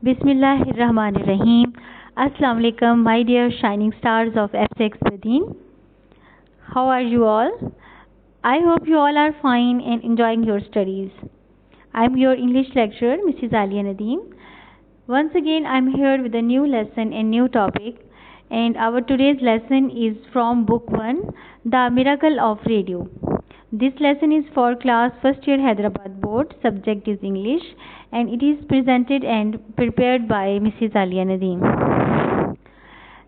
Bismillahirrahmanirrahim. Assalamu alaikum, my dear shining stars of FX within. How are you all? I hope you all are fine and enjoying your studies. I'm your English lecturer, Mrs. Alia Nadeem. Once again, I'm here with a new lesson and new topic. And our today's lesson is from Book 1, The Miracle of Radio. This lesson is for class first year Hyderabad board. Subject is English and it is presented and prepared by Mrs. Alia Nadeem.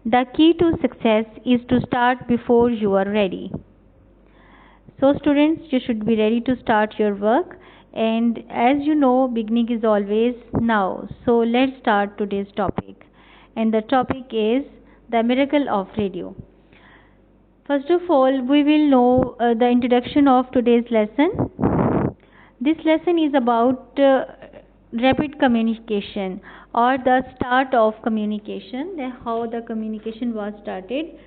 The key to success is to start before you are ready. So students, you should be ready to start your work, and as you know, beginning is always now. So let's start today's topic, and the topic is the miracle of radio. First of all, we will know the introduction of today's lesson. This lesson is about rapid communication or the start of communication, how the communication was started.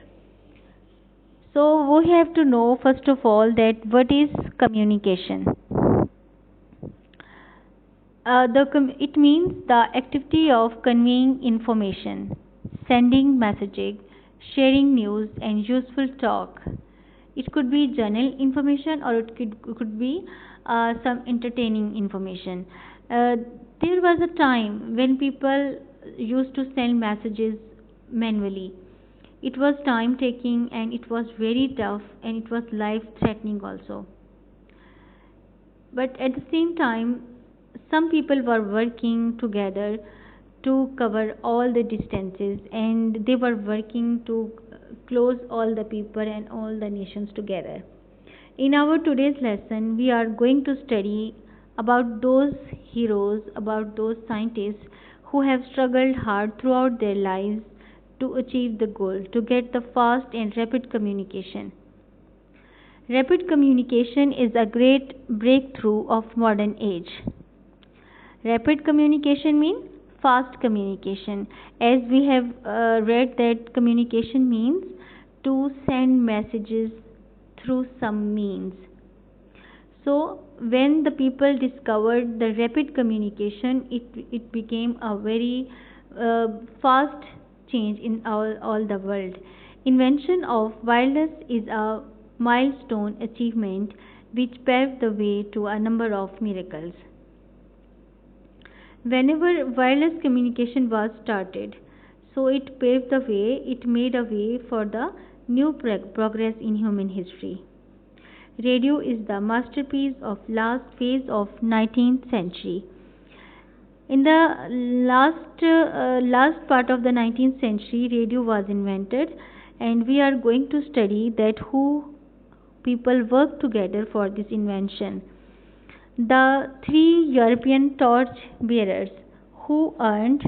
So we have to know first of all that what is communication. It means the activity of conveying information, sending messages, sharing news and useful talk. It could be general information or it could be some entertaining information. There was a time when people used to send messages manually. It was time taking and it was very tough and it was life threatening also. But at the same time, some people were working together to cover all the distances and they were working to close all the people and all the nations together. In our today's lesson, we are going to study about those heroes, about those scientists who have struggled hard throughout their lives to achieve the goal, to get the fast and rapid communication. Rapid communication is a great breakthrough of modern age. Rapid communication means fast communication. As we have read that communication means to send messages through some means. So when the people discovered the rapid communication, it became a very fast change in all the world. Invention of wireless is a milestone achievement which paved the way to a number of miracles. Whenever wireless communication was started, so it paved the way, it made a way for the new progress in human history. Radio is the masterpiece of last phase of 19th century. In the last part of the 19th century, radio was invented, and we are going to study that who people worked together for this invention. The three European torch bearers who earned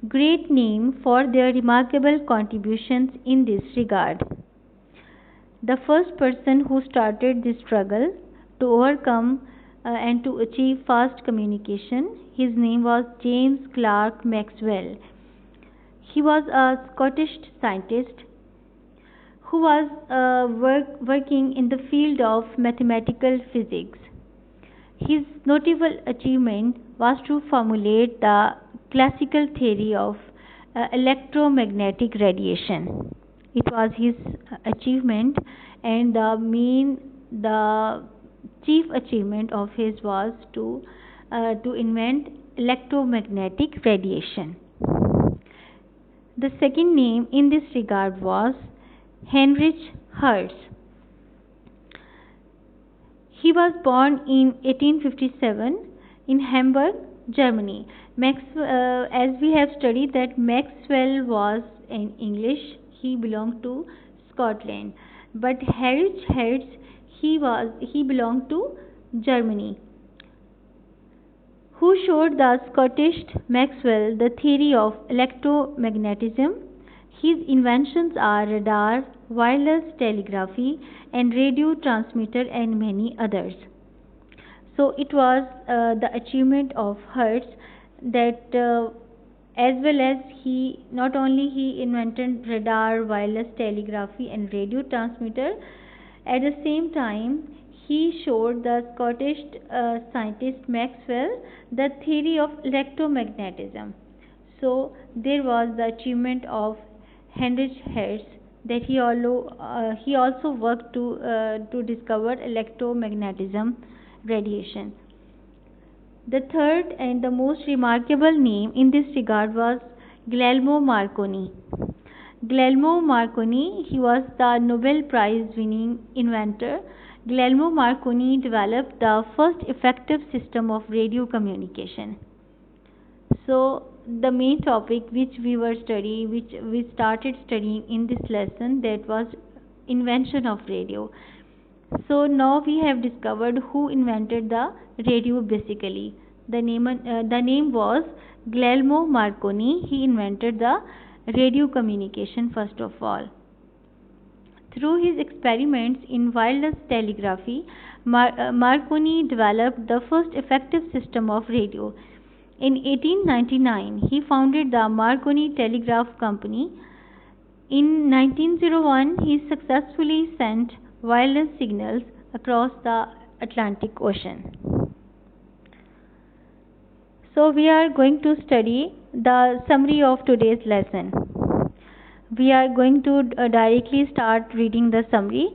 great name for their remarkable contributions in this regard. The first person who started this struggle to overcome and to achieve fast communication, his name was James Clerk Maxwell. He was a Scottish scientist who was working in the field of mathematical physics. His notable achievement was to formulate the classical theory of electromagnetic radiation. It was his achievement, and the chief achievement of his was to invent electromagnetic radiation. The second name in this regard was Heinrich Hertz. He was born in 1857 in Hamburg, Germany. As we have studied that Maxwell was in English, he belonged to Scotland, but Heinrich Hertz he belonged to Germany. Who showed the Scottish Maxwell the theory of electromagnetism. His inventions are radar, wireless telegraphy, and radio transmitter, and many others. So it was the achievement of Hertz that as well as he not only he invented radar, wireless telegraphy, and radio transmitter. At the same time, he showed the Scottish scientist Maxwell the theory of electromagnetism. So there was the achievement of Heinrich Hertz, that he also worked to discover electromagnetism radiation. The third and the most remarkable name in this regard was Guglielmo Marconi. Guglielmo Marconi, he was the Nobel Prize winning inventor. Guglielmo Marconi developed the first effective system of radio communication. So the main topic which we started studying in this lesson, that was invention of radio. So now we have discovered who invented the radio basically. The name was Guglielmo Marconi. He invented the radio communication first of all. Through his experiments in wireless telegraphy, Marconi developed the first effective system of radio. In 1899, he founded the Marconi Telegraph Company. In 1901, he successfully sent wireless signals across the Atlantic Ocean. So we are going to study the summary of today's lesson. We are going to directly start reading the summary.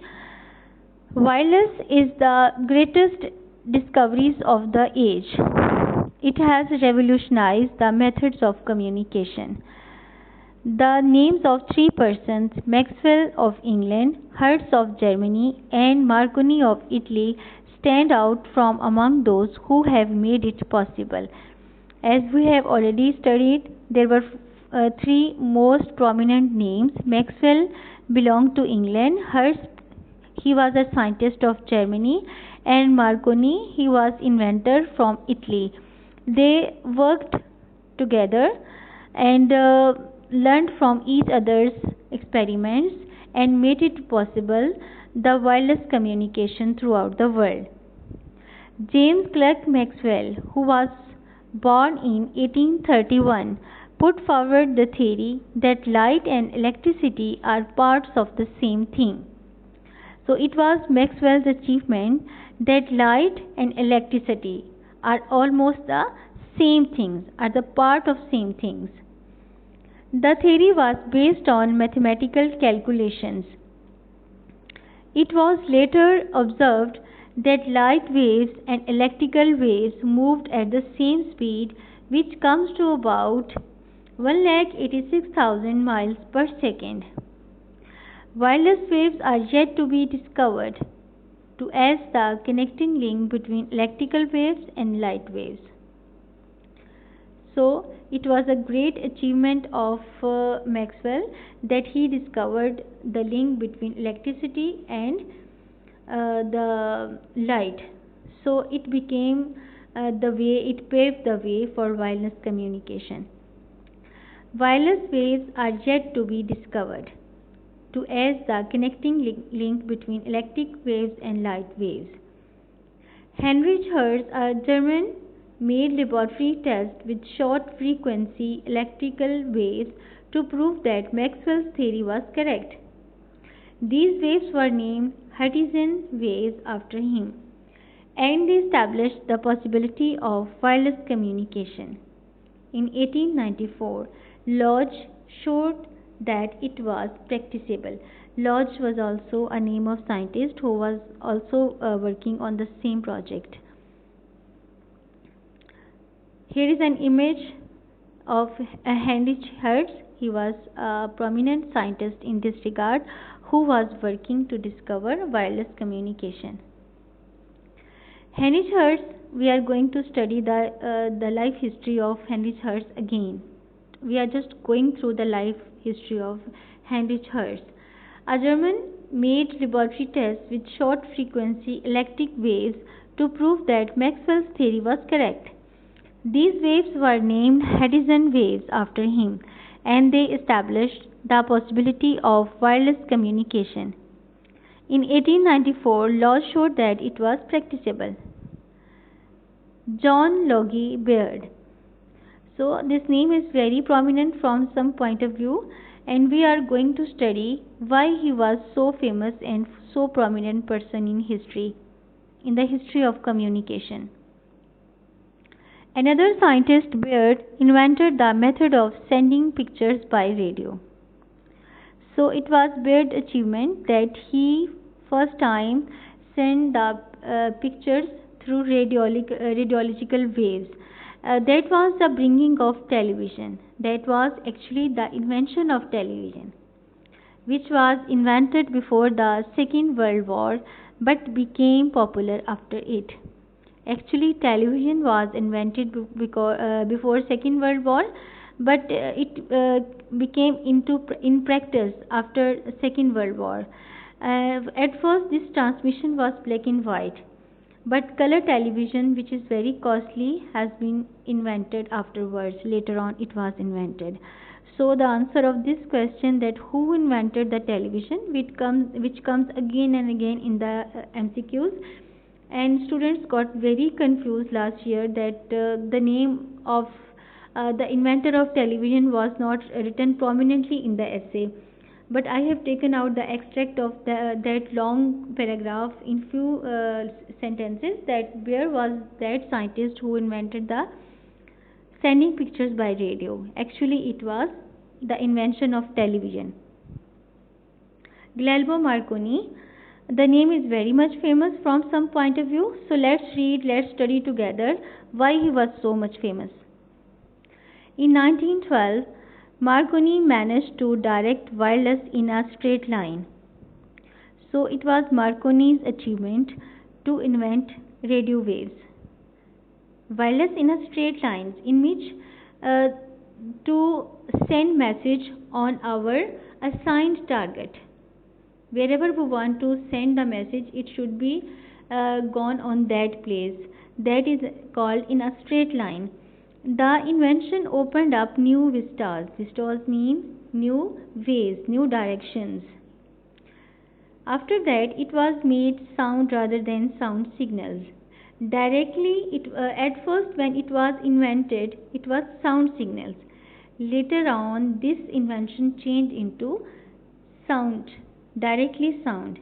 Wireless is the greatest discoveries of the age. It has revolutionized the methods of communication. The names of three persons, Maxwell of England, Hertz of Germany, and Marconi of Italy, stand out from among those who have made it possible. As we have already studied, there were three most prominent names. Maxwell belonged to England, Hertz, he was a scientist of Germany, and Marconi, he was inventor from Italy. They worked together and learned from each other's experiments and made it possible the wireless communication throughout the world. James Clerk Maxwell, who was born in 1831, put forward the theory that light and electricity are parts of the same thing. So it was Maxwell's achievement that light and electricity are almost the same things, are the part of same things. The theory was based on mathematical calculations. It was later observed that light waves and electrical waves moved at the same speed, which comes to about 1,86,000 miles per second. Wireless waves are yet to be discovered to as the connecting link between electrical waves and light waves. So it was a great achievement of Maxwell that he discovered the link between electricity and the light. So it became it paved the way for wireless communication. Wireless waves are yet to be discovered to as the connecting link between electric waves and light waves. Heinrich Hertz, a German, made laboratory tests with short frequency electrical waves to prove that Maxwell's theory was correct. These waves were named Hertzian waves after him, and they established the possibility of wireless communication. In 1894, Lodge showed that it was practicable. Lodge was also a name of scientist who was also working on the same project. Here is an image of Heinrich Hertz. He was a prominent scientist in this regard who was working to discover wireless communication. Heinrich Hertz, we are going to study the life history of Heinrich Hertz again. We are just going through the life history of Heinrich Hertz. A German made laboratory tests with short frequency electric waves to prove that Maxwell's theory was correct. These waves were named Hertzian waves after him, and they established the possibility of wireless communication. In 1894, Lodge showed that it was practicable. John Logie Baird. So this name is very prominent from some point of view, and we are going to study why he was so famous and so prominent person in history. in the history of communication. Another scientist, Baird, invented the method of sending pictures by radio. So it was Baird's achievement that he first time sent the pictures through radiological waves. That was the bringing of television. That was actually the invention of television, which was invented before the Second World War but became popular after it. Actually, television was invented before Second World War, but it became in practice after Second World War. At first, this transmission was black and white, but color television, which is very costly, has been invented afterwards. Later on, it was invented. So the answer of this question, that who invented the television, which comes again and again in the MCQs, and students got very confused last year that the name of the inventor of television was not written prominently in the essay, but I have taken out the extract of that long paragraph in few sentences, that where was that scientist who invented the sending pictures by radio. Actually, it was the invention of television. Guglielmo Marconi. The name is very much famous from some point of view. So let's study together why he was so much famous. In 1912, Marconi managed to direct wireless in a straight line. So it was Marconi's achievement to invent radio waves. Wireless in a straight line, in which to send message on our assigned target. Wherever we want to send the message, it should be gone on that place. That is called in a straight line. The invention opened up new vistas. Vistas mean new ways, new directions. After that, it was made sound rather than sound signals. At first, when it was invented, it was sound signals. Later on, this invention changed into sound, directly sound.